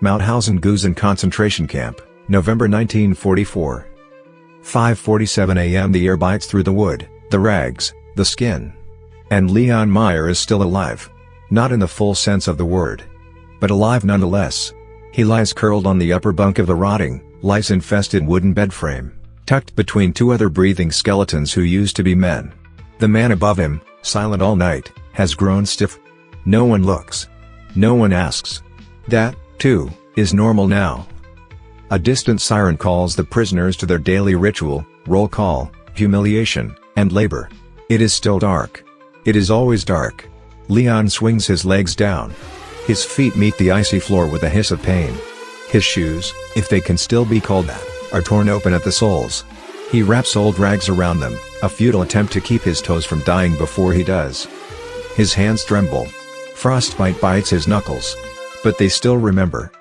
Mauthausen-Gusen concentration camp, November 1944. 5:47 a.m. The air bites through the wood, the rags, the skin. And Leon Meyer is still alive. Not in the full sense of the word. But alive nonetheless. He lies curled on the upper bunk of the rotting, lice-infested wooden bed frame, tucked between two other breathing skeletons who used to be men. The man above him, silent all night, has grown stiff. No one looks. No one asks. That, too, is normal now. A distant siren calls the prisoners to their daily ritual, roll call, humiliation, and labor. It is still dark. It is always dark. Leon swings his legs down. His feet meet the icy floor with a hiss of pain. His shoes, if they can still be called that, are torn open at the soles. He wraps old rags around them, a futile attempt to keep his toes from dying before he does. His hands tremble. Frostbite bites his knuckles. But they still remember.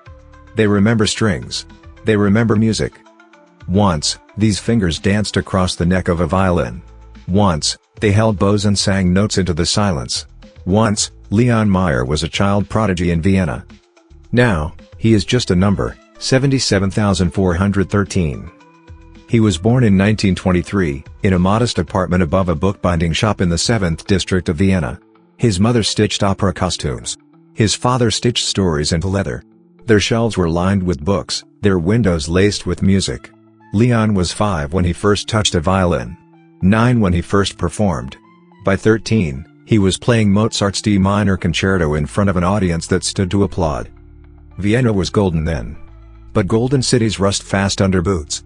They remember strings. They remember music. Once, these fingers danced across the neck of a violin. Once, they held bows and sang notes into the silence. Once, Leon Meyer was a child prodigy in Vienna. Now, he is just a number, 77,413. He was born in 1923, in a modest apartment above a bookbinding shop in the 7th district of Vienna. His mother stitched opera costumes. His father stitched stories into leather. Their shelves were lined with books, their windows laced with music. Leon was 5 when he first touched a violin. 9 when he first performed. By 13, he was playing Mozart's D minor concerto in front of an audience that stood to applaud. Vienna was golden then. But golden cities rust fast under boots.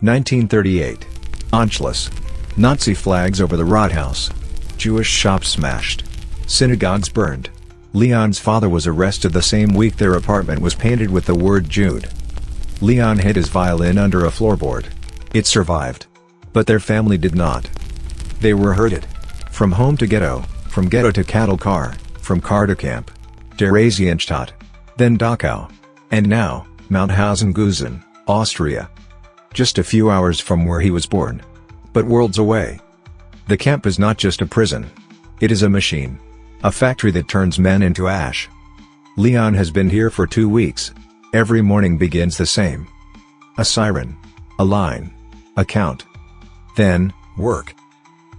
1938. Anschluss. Nazi flags over the Rathaus. Jewish shops smashed. Synagogues burned. Leon's father was arrested the same week their apartment was painted with the word Jude. Leon hid his violin under a floorboard. It survived. But their family did not. They were herded. From home to ghetto, from ghetto to cattle car, from car to camp. Theresienstadt. Then Dachau. And now, Mauthausen-Gusen, Austria. Just a few hours from where he was born. But worlds away. The camp is not just a prison. It is a machine. A factory that turns men into ash. Leon has been here for 2 weeks. Every morning begins the same. A siren. A line. A count. Then, work.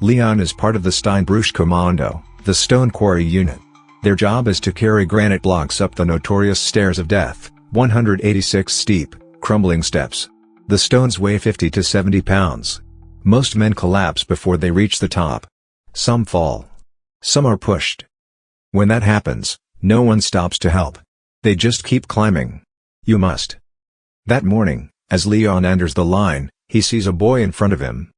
Leon is part of the Steinbruchkommando, the stone quarry unit. Their job is to carry granite blocks up the notorious stairs of death, 186 steep, crumbling steps. The stones weigh 50 to 70 pounds. Most men collapse before they reach the top. Some fall. Some are pushed. When that happens, no one stops to help. They just keep climbing. You must. That morning, as Leon enters the line, he sees a boy in front of him.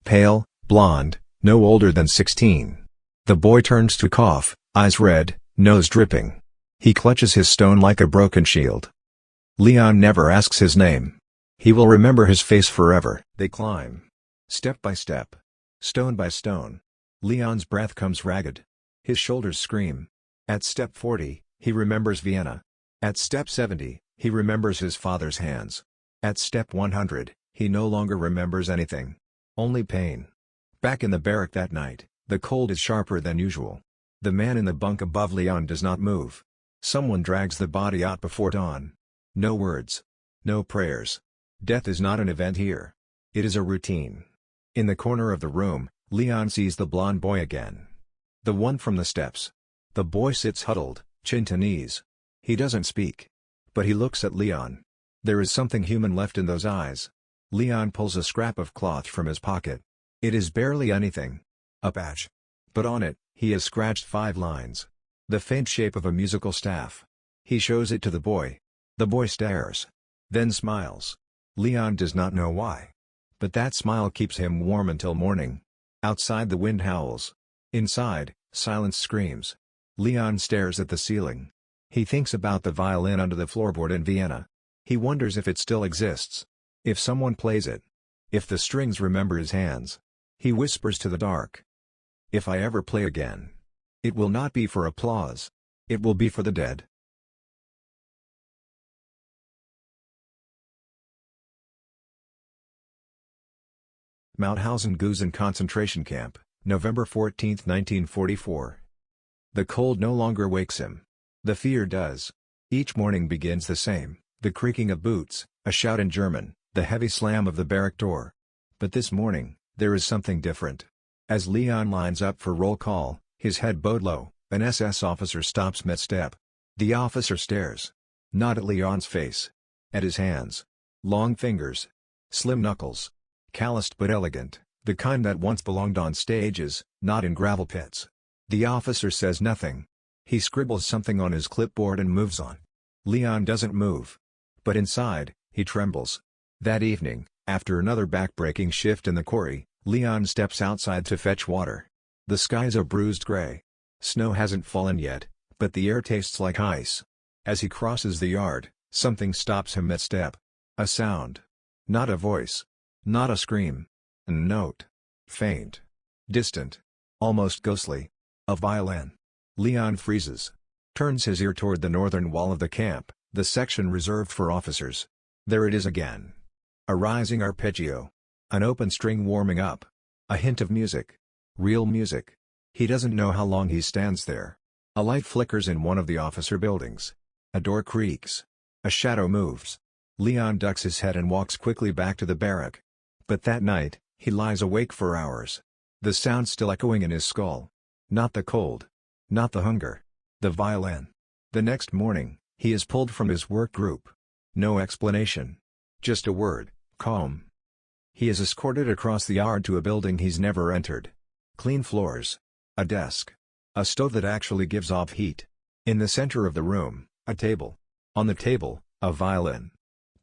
Pale, blond, no older than 16. The boy turns to cough, eyes red, nose dripping. He clutches his stone like a broken shield. Leon never asks his name. He will remember his face forever. They climb. Step by step. Stone by stone. Leon's breath comes ragged. His shoulders scream. At step 40, he remembers Vienna. At step 70, he remembers his father's hands. At step 100, he no longer remembers anything. Only pain. Back in the barrack that night, the cold is sharper than usual. The man in the bunk above Leon does not move. Someone drags the body out before dawn. No words. No prayers. Death is not an event here. It is a routine. In the corner of the room, Leon sees the blond boy again. The one from the steps. The boy sits huddled, chin to knees. He doesn't speak. But he looks at Leon. There is something human left in those eyes. Leon pulls a scrap of cloth from his pocket. It is barely anything. A patch. But on it, he has scratched 5 lines. The faint shape of a musical staff. He shows it to the boy. The boy stares. Then smiles. Leon does not know why. But that smile keeps him warm until morning. Outside the wind howls. Inside, silence screams. Leon stares at the ceiling. He thinks about the violin under the floorboard in Vienna. He wonders if it still exists. If someone plays it. If the strings remember his hands. He whispers to the dark. If I ever play again. It will not be for applause. It will be for the dead. Mauthausen-Gusen concentration camp, November 14, 1944. The cold no longer wakes him. The fear does. Each morning begins the same, the creaking of boots, a shout in German, the heavy slam of the barrack door. But this morning, there is something different. As Leon lines up for roll call, his head bowed low, an SS officer stops mid-step. The officer stares. Not at Leon's face. At his hands. Long fingers. Slim knuckles. Calloused but elegant, the kind that once belonged on stages, not in gravel pits. The officer says nothing. He scribbles something on his clipboard and moves on. Leon doesn't move. But inside, he trembles. That evening, after another back-breaking shift in the quarry, Leon steps outside to fetch water. The skies are bruised gray. Snow hasn't fallen yet, but the air tastes like ice. As he crosses the yard, something stops him mid-step. A sound. Not a voice. Not a scream. A note. Faint. Distant. Almost ghostly. A violin. Leon freezes. Turns his ear toward the northern wall of the camp, the section reserved for officers. There it is again. A rising arpeggio. An open string warming up. A hint of music. Real music. He doesn't know how long he stands there. A light flickers in one of the officer buildings. A door creaks. A shadow moves. Leon ducks his head and walks quickly back to the barrack. But that night, he lies awake for hours. The sound still echoing in his skull. Not the cold. Not the hunger. The violin. The next morning, he is pulled from his work group. No explanation. Just a word, calm. He is escorted across the yard to a building he's never entered. Clean floors. A desk. A stove that actually gives off heat. In the center of the room, a table. On the table, a violin.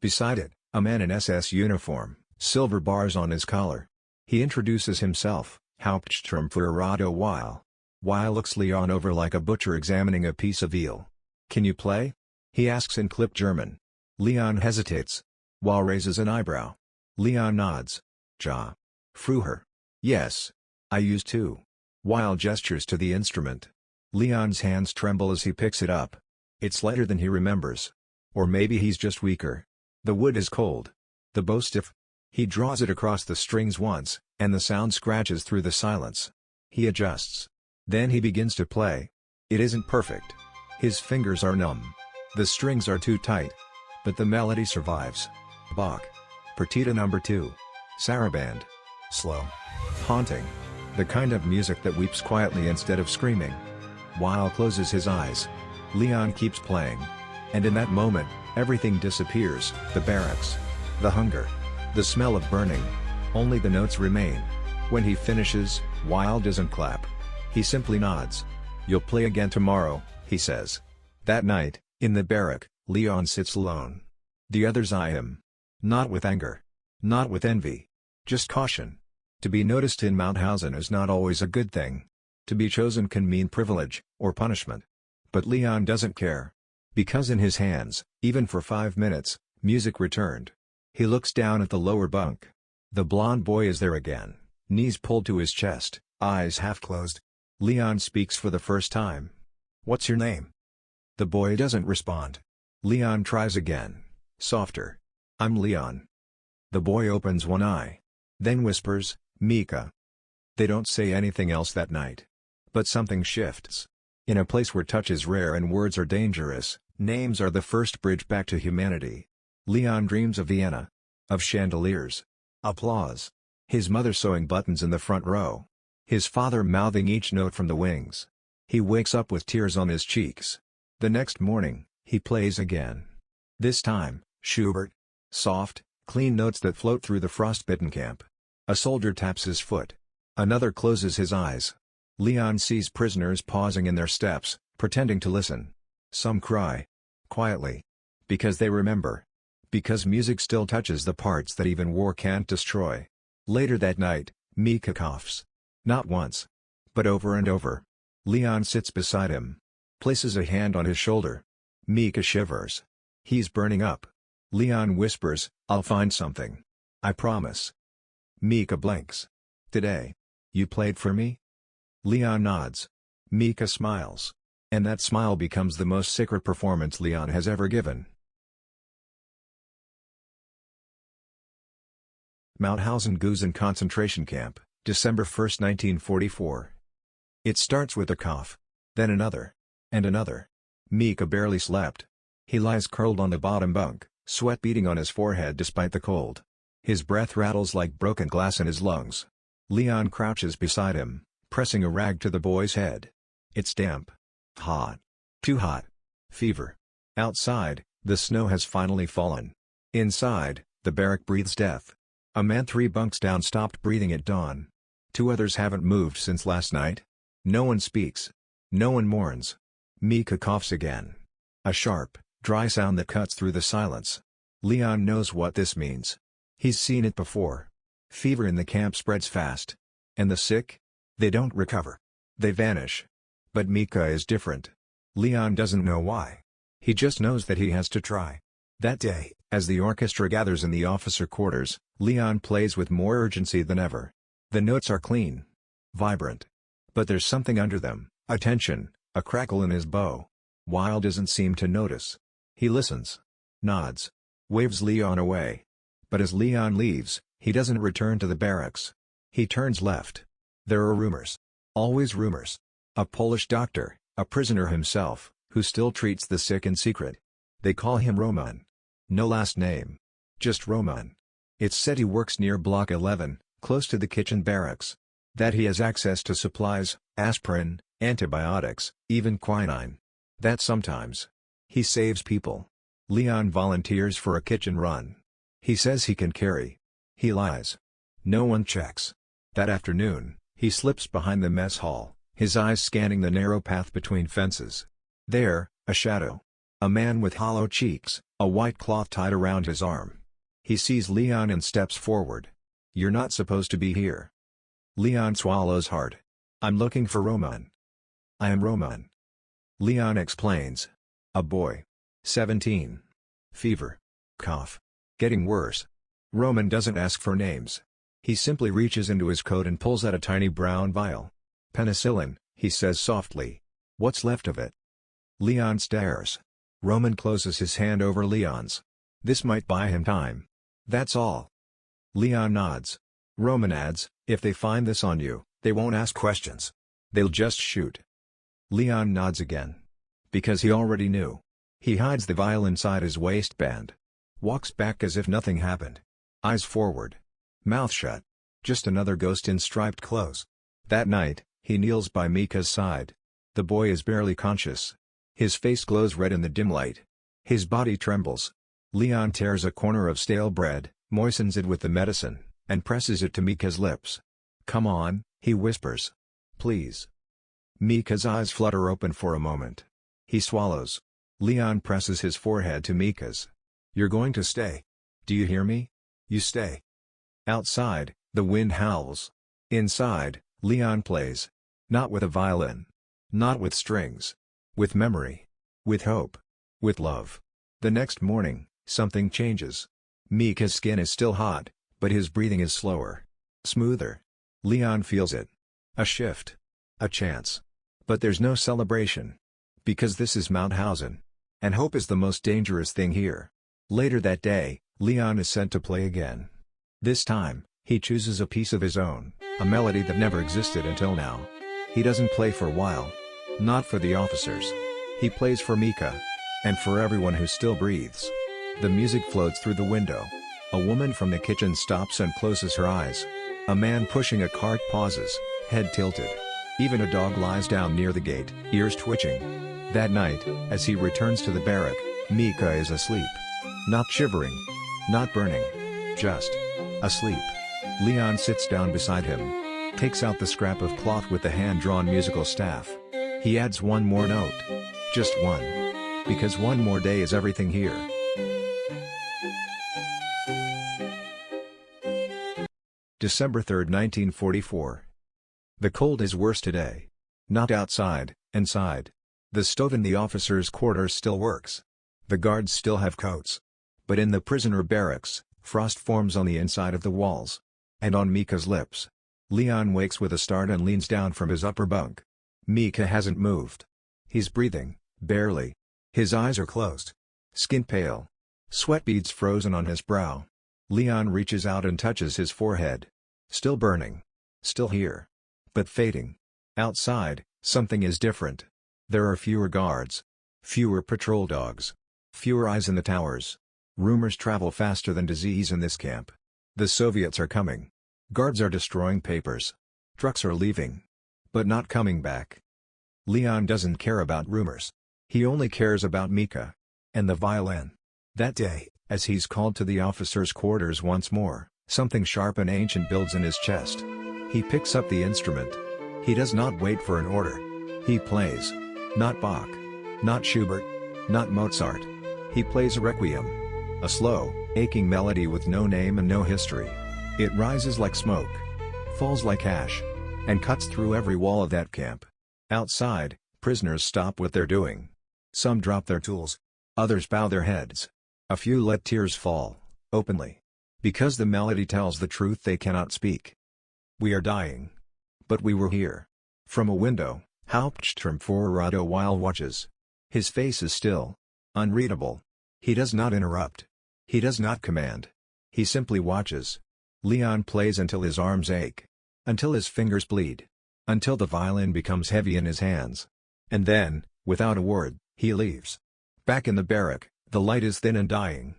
Beside it, a man in SS uniform, silver bars on his collar. He introduces himself, Hauptsturmführer Weil. Weil looks Leon over like a butcher examining a piece of eel. Can you play? He asks in clipped German. Leon hesitates. Weil raises an eyebrow. Leon nods. Ja. Früher. Yes. I used to. Weil gestures to the instrument. Leon's hands tremble as he picks it up. It's lighter than he remembers. Or maybe he's just weaker. The wood is cold. The bow stiff. He draws it across the strings once, and the sound scratches through the silence. He adjusts. Then he begins to play. It isn't perfect. His fingers are numb. The strings are too tight. But the melody survives. Bach. Partita No. 2. Saraband. Slow. Haunting. The kind of music that weeps quietly instead of screaming. Weil closes his eyes. Leon keeps playing. And in that moment, everything disappears, the barracks. The hunger. The smell of burning. Only the notes remain. When he finishes, Weil doesn't clap. He simply nods. You'll play again tomorrow, he says. That night, in the barrack, Leon sits alone. The others eye him. Not with anger. Not with envy. Just caution. To be noticed in Mauthausen is not always a good thing. To be chosen can mean privilege, or punishment. But Leon doesn't care. Because in his hands, even for 5 minutes, music returned. He looks down at the lower bunk. The blond boy is there again, knees pulled to his chest, eyes half closed. Leon speaks for the first time. What's your name? The boy doesn't respond. Leon tries again, softer. I'm Leon. The boy opens one eye. Then whispers, Mika. They don't say anything else that night. But something shifts. In a place where touch is rare and words are dangerous, names are the first bridge back to humanity. Leon dreams of Vienna. Of chandeliers. Applause. His mother sewing buttons in the front row. His father mouthing each note from the wings. He wakes up with tears on his cheeks. The next morning, he plays again. This time, Schubert. Soft, clean notes that float through the frostbitten camp. A soldier taps his foot. Another closes his eyes. Leon sees prisoners pausing in their steps, pretending to listen. Some cry. Quietly. Because they remember. Because music still touches the parts that even war can't destroy. Later that night, Mika coughs. Not once. But over and over. Leon sits beside him. Places a hand on his shoulder. Mika shivers. He's burning up. Leon whispers, I'll find something. I promise. Mika blinks. Today. You played for me? Leon nods. Mika smiles. And that smile becomes the most sacred performance Leon has ever given. Mauthausen-Gusen concentration camp, December 1, 1944. It starts with a cough. Then another. And another. Mika barely slept. He lies curled on the bottom bunk, sweat beading on his forehead despite the cold. His breath rattles like broken glass in his lungs. Leon crouches beside him, pressing a rag to the boy's head. It's damp. Hot. Too hot. Fever. Outside, the snow has finally fallen. Inside, the barrack breathes death. A man 3 bunks down stopped breathing at dawn. 2 others haven't moved since last night. No one speaks. No one mourns. Mika coughs again. A sharp, dry sound that cuts through the silence. Leon knows what this means. He's seen it before. Fever in the camp spreads fast. And the sick? They don't recover. They vanish. But Mika is different. Leon doesn't know why. He just knows that he has to try. That day, as the orchestra gathers in the officer quarters, Leon plays with more urgency than ever. The notes are clean. Vibrant. But there's something under them, a tension, a crackle in his bow. Weil doesn't seem to notice. He listens. Nods. Waves Leon away. But as Leon leaves, he doesn't return to the barracks. He turns left. There are rumors. Always rumors. A Polish doctor, a prisoner himself, who still treats the sick in secret. They call him Roman. No last name. Just Roman. It's said he works near Block 11, close to the kitchen barracks. That he has access to supplies, aspirin, antibiotics, even quinine. That sometimes he saves people. Leon volunteers for a kitchen run. He says he can carry. He lies. No one checks. That afternoon, he slips behind the mess hall, his eyes scanning the narrow path between fences. There, a shadow. A man with hollow cheeks, a white cloth tied around his arm. He sees Leon and steps forward. "You're not supposed to be here." Leon swallows hard. "I'm looking for Roman." "I am Roman." Leon explains. "A boy. 17. Fever. Cough. Getting worse." Roman doesn't ask for names. He simply reaches into his coat and pulls out a tiny brown vial. "Penicillin," he says softly. "What's left of it?" Leon stares. Roman closes his hand over Leon's. "This might buy him time. That's all." Leon nods. Roman adds, "If they find this on you, they won't ask questions. They'll just shoot." Leon nods again. Because he already knew. He hides the vial inside his waistband. Walks back as if nothing happened. Eyes forward. Mouth shut. Just another ghost in striped clothes. That night, he kneels by Mika's side. The boy is barely conscious. His face glows red in the dim light. His body trembles. Leon tears a corner of stale bread, moistens it with the medicine, and presses it to Mika's lips. "Come on," he whispers. "Please." Mika's eyes flutter open for a moment. He swallows. Leon presses his forehead to Mika's. "You're going to stay. Do you hear me? You stay." Outside, the wind howls. Inside, Leon plays. Not with a violin. Not with strings. With memory. With hope. With love. The next morning, something changes. Mika's skin is still hot, but his breathing is slower. Smoother. Leon feels it. A shift. A chance. But there's no celebration. Because this is Mauthausen. And hope is the most dangerous thing here. Later that day, Leon is sent to play again. This time, he chooses a piece of his own, a melody that never existed until now. He doesn't play for Weil. Not for the officers. He plays for Mika. And for everyone who still breathes. The music floats through the window. A woman from the kitchen stops and closes her eyes. A man pushing a cart pauses, head tilted. Even a dog lies down near the gate, ears twitching. That night, as he returns to the barrack, Mika is asleep. Not shivering. Not burning. Just asleep. Leon sits down beside him. Takes out the scrap of cloth with the hand-drawn musical staff. He adds one more note. Just one. Because one more day is everything here. December 3, 1944. The cold is worse today. Not outside, inside. The stove in the officers' quarters still works. The guards still have coats. But in the prisoner barracks, frost forms on the inside of the walls. And on Mika's lips. Leon wakes with a start and leans down from his upper bunk. Mika hasn't moved. He's breathing, barely. His eyes are closed. Skin pale. Sweat beads frozen on his brow. Leon reaches out and touches his forehead. Still burning. Still here. But fading. Outside, something is different. There are fewer guards. Fewer patrol dogs. Fewer eyes in the towers. Rumors travel faster than disease in this camp. The Soviets are coming. Guards are destroying papers. Trucks are leaving. But not coming back. Leon doesn't care about rumors. He only cares about Mika. And the violin. That day, as he's called to the officers' quarters once more, something sharp and ancient builds in his chest. He picks up the instrument. He does not wait for an order. He plays. Not Bach. Not Schubert. Not Mozart. He plays a requiem. A slow, aching melody with no name and no history. It rises like smoke. Falls like ash. And cuts through every wall of that camp. Outside, prisoners stop what they're doing. Some drop their tools. Others bow their heads. A few let tears fall, openly. Because the melody tells the truth they cannot speak. We are dying. But we were here. From a window, Hauptsturm Vorrado while watches. His face is still. Unreadable. He does not interrupt. He does not command. He simply watches. Leon plays until his arms ache. Until his fingers bleed. Until the violin becomes heavy in his hands. And then, without a word, he leaves. Back in the barrack, the light is thin and dying.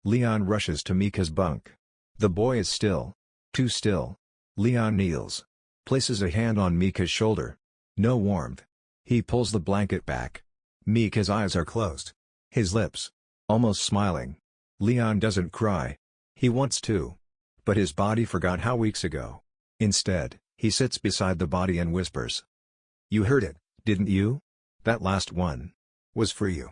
Leon rushes to Mika's bunk. The boy is still. Too still. Leon kneels. Places a hand on Mika's shoulder. No warmth. He pulls the blanket back. Mika's eyes are closed. His lips. Almost smiling. Leon doesn't cry. He wants to. But his body forgot how weeks ago. Instead, he sits beside the body and whispers. You heard it, didn't you? That last one. Was for you.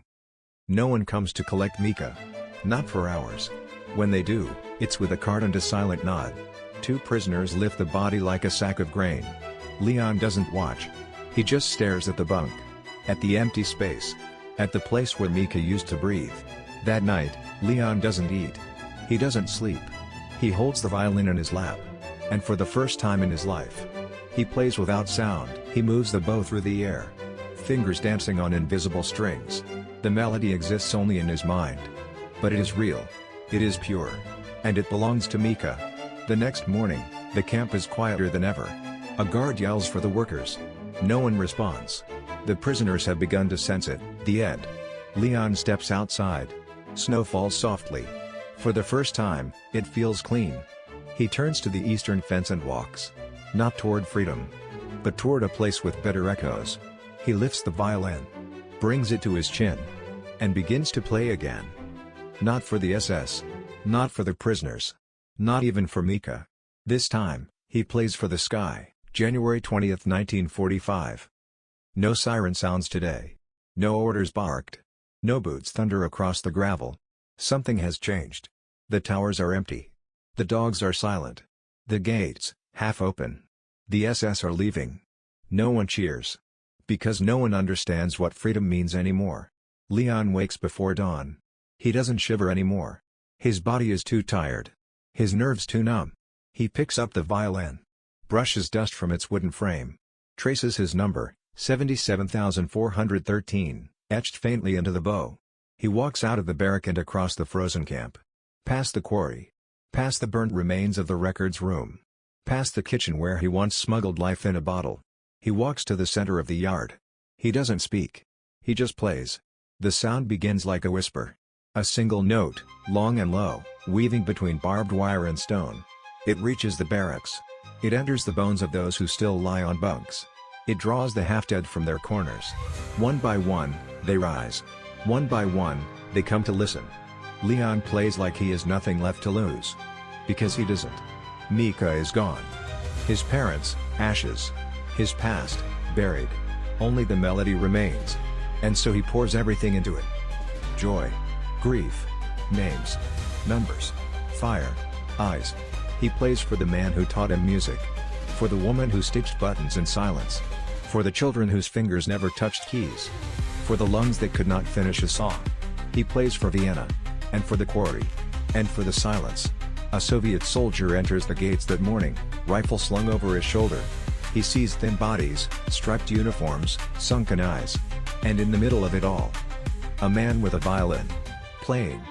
No one comes to collect Mika. Not for hours. When they do, it's with a cart and a silent nod. Two prisoners lift the body like a sack of grain. Leon doesn't watch. He just stares at the bunk. At the empty space. At the place where Mika used to breathe. That night, Leon doesn't eat. He doesn't sleep. He holds the violin in his lap. And for the first time in his life, he plays without sound. He moves the bow through the air. Fingers dancing on invisible strings. The melody exists only in his mind. But it is real. It is pure. And it belongs to Mika. The next morning, the camp is quieter than ever. A guard yells for the workers. No one responds. The prisoners have begun to sense it, the end. Leon steps outside. Snow falls softly. For the first time, it feels clean. He turns to the eastern fence and walks. Not toward freedom. But toward a place with better echoes. He lifts the violin. Brings it to his chin. And begins to play again. Not for the SS. Not for the prisoners. Not even for Mika. This time, he plays for the sky. January 20, 1945. No siren sounds today. No orders barked. No boots thunder across the gravel. Something has changed. The towers are empty. The dogs are silent. The gates, half open. The SS are leaving. No one cheers. Because no one understands what freedom means anymore. Leon wakes before dawn. He doesn't shiver anymore. His body is too tired. His nerves too numb. He picks up the violin. Brushes dust from its wooden frame. Traces his number, 77,413, etched faintly into the bow. He walks out of the barrack and across the frozen camp. Past the quarry. Past the burnt remains of the records room. Past the kitchen where he once smuggled life in a bottle. He walks to the center of the yard. He doesn't speak. He just plays. The sound begins like a whisper. A single note, long and low, weaving between barbed wire and stone. It reaches the barracks. It enters the bones of those who still lie on bunks. It draws the half-dead from their corners. One by one, they rise. One by one, they come to listen. Leon plays like he has nothing left to lose. Because he doesn't. Mika is gone. His parents, ashes. His past, buried. Only the melody remains. And so he pours everything into it. Joy. Grief. Names. Numbers. Fire. Eyes. He plays for the man who taught him music. For the woman who stitched buttons in silence. For the children whose fingers never touched keys. For the lungs that could not finish a song. He plays for Vienna. And for the quarry. And for the silence. A Soviet soldier enters the gates that morning, rifle slung over his shoulder. He sees thin bodies, striped uniforms, sunken eyes. And in the middle of it all, a man with a violin. Playing.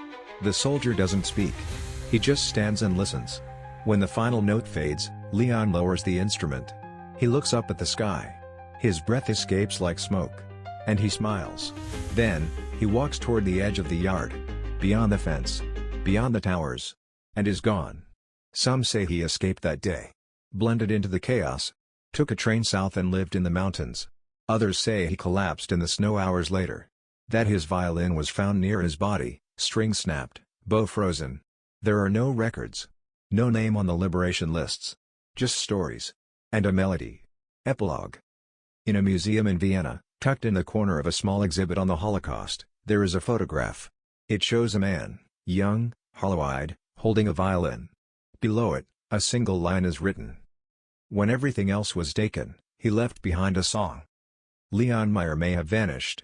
The soldier doesn't speak. He just stands and listens. When the final note fades, Leon lowers the instrument. He looks up at the sky. His breath escapes like smoke. And he smiles. Then, he walks toward the edge of the yard. Beyond the fence. Beyond the towers. And is gone. Some say he escaped that day. Blended into the chaos. Took a train south and lived in the mountains. Others say he collapsed in the snow hours later. That his violin was found near his body, string snapped, bow frozen. There are no records. No name on the liberation lists. Just stories. And a melody. Epilogue. In a museum in Vienna, tucked in the corner of a small exhibit on the Holocaust, there is a photograph. It shows a man, young, hollow-eyed, holding a violin. Below it, a single line is written. When everything else was taken, he left behind a song. Leon Meyer may have vanished.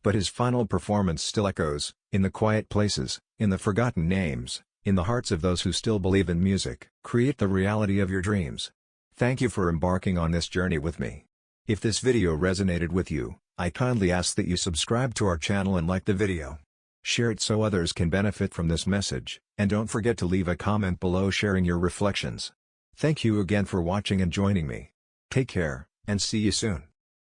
But his final performance still echoes, in the quiet places, in the forgotten names, in the hearts of those who still believe in music. Create the reality of your dreams. Thank you for embarking on this journey with me. If this video resonated with you, I kindly ask that you subscribe to our channel and like the video. Share it so others can benefit from this message, and don't forget to leave a comment below sharing your reflections. Thank you again for watching and joining me. Take care, and see you soon.